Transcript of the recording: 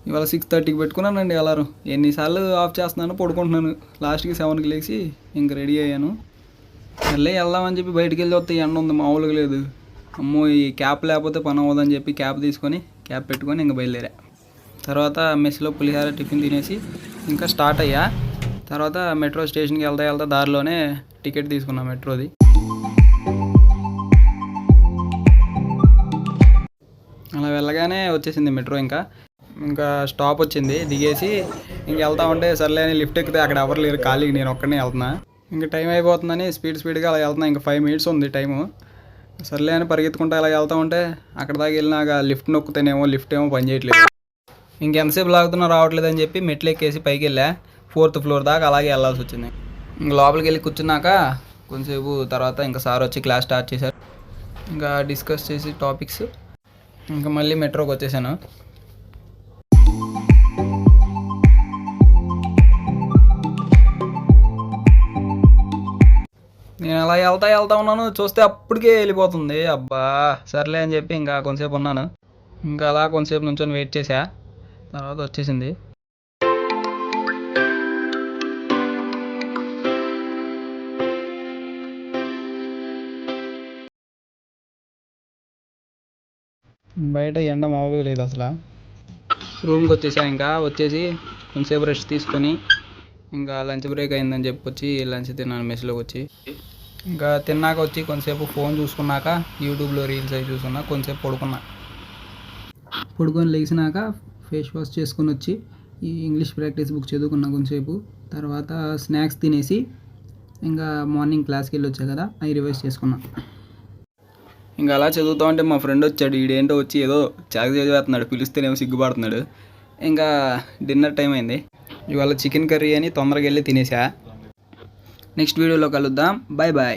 ఇవాళ 6:30కి పెట్టుకున్నానండి అలారం. ఎన్నిసార్లు ఆఫ్ చేస్తున్నాను, పడుకుంటున్నాను. లాస్ట్కి 7కి లేచి ఇంక రెడీ అయ్యాను. మళ్ళీ వెళ్దామని చెప్పి బయటికి వెళ్ళి వస్తే ఎండ ఉంది, మామూలుగా లేదు. అమ్మో, ఈ క్యాప్ లేకపోతే పని అవ్వదని చెప్పి క్యాప్ తీసుకొని క్యాప్ పెట్టుకొని ఇంక బయలుదేరా. తర్వాత మెస్లో పులిహార టిఫిన్ తినేసి ఇంకా స్టార్ట్ అయ్యా. తర్వాత మెట్రో స్టేషన్కి వెళ్తా దారిలోనే టికెట్ తీసుకున్నా మెట్రోది. అలా వెళ్ళగానే వచ్చేసింది మెట్రో. ఇంకా స్టాప్ వచ్చింది, దిగేసి ఇంక వెళ్తా ఉంటే సర్లే అని లిఫ్ట్ ఎక్కితే అక్కడ ఎవరు లేరు, ఖాళీకి నేను ఒక్కనే వెళ్తున్నా. ఇంకా టైం అయిపోతుందని స్పీడ్గా అలా వెళ్తున్నా. ఇంకా 5 minutes ఉంది టైము. సర్లే అని పరిగెత్తుకుంటా ఇలా వెళ్తూ ఉంటే అక్కడ దాకా వెళ్ళినాక లిఫ్ట్ నొక్కుతేనేమో లిఫ్ట్ ఏమో పని చేయట్లేదు. ఇంకెంతసేపు లాగుతున్నా రావట్లేదని చెప్పి మెట్లు ఎక్కేసి పైకి వెళ్ళా. 4th floor దాకా అలాగే వెళ్ళాల్సి వచ్చింది. ఇంక లోపలికి వెళ్ళి కూర్చున్నాక కొంచెంసేపు తర్వాత ఇంకా సార్ వచ్చి క్లాస్ స్టార్ట్ చేశారు. ఇంకా డిస్కస్ చేసి టాపిక్స్ ఇంకా మళ్ళీ మెట్రోకి వచ్చేసాను. నేను అలా వెళ్తా ఉన్నాను, చూస్తే అప్పటికే వెళ్ళిపోతుంది. అబ్బా సర్లే అని చెప్పి ఇంకా కొంతసేపు ఉన్నాను. ఇంకా అలా కొంతసేపు నుంచొని వెయిట్ చేసా. తర్వాత వచ్చేసింది. బయట ఎండ మామూలుగా లేదు అసలు. రూమ్కి వచ్చేసా. ఇంకా వచ్చేసి కొంతసేపు రెస్ట్ తీసుకొని ఇంకా లంచ్ బ్రేక్ అయిందని చెప్పి వచ్చి లంచ్ తిన్నాను మెస్లోకి వచ్చి. ఇంకా తిన్నాక వచ్చి కొంతసేపు ఫోన్ చూసుకున్నాక యూట్యూబ్లో రీల్స్ అవి చూసుకున్నా. కొంతసేపు పడుకొని లేచినాక ఫేస్ వాష్ చేసుకొని వచ్చి ఈ ఇంగ్లీష్ ప్రాక్టీస్ బుక్ చదువుకున్నా కొంతసేపు. తర్వాత స్నాక్స్ తినేసి ఇంకా మార్నింగ్ క్లాస్కి వెళ్ళి వచ్చా కదా, అవి రివైజ్ చేసుకున్నా. ఇంకా అలా చదువుతా ఉంటే మా ఫ్రెండ్ వచ్చాడు. ఈడేంటో వచ్చి ఏదో చాక్ చదివేస్తున్నాడు, పిలిస్తేనేమో సిగ్గుపడుతున్నాడు. ఇంకా డిన్నర్ టైం అయింది. ఇవాళ చికెన్ కర్రీ అని తొందరగా వెళ్ళి తినేసా. నెక్స్ట్ వీడియోలో కలుద్దాం. Bye bye.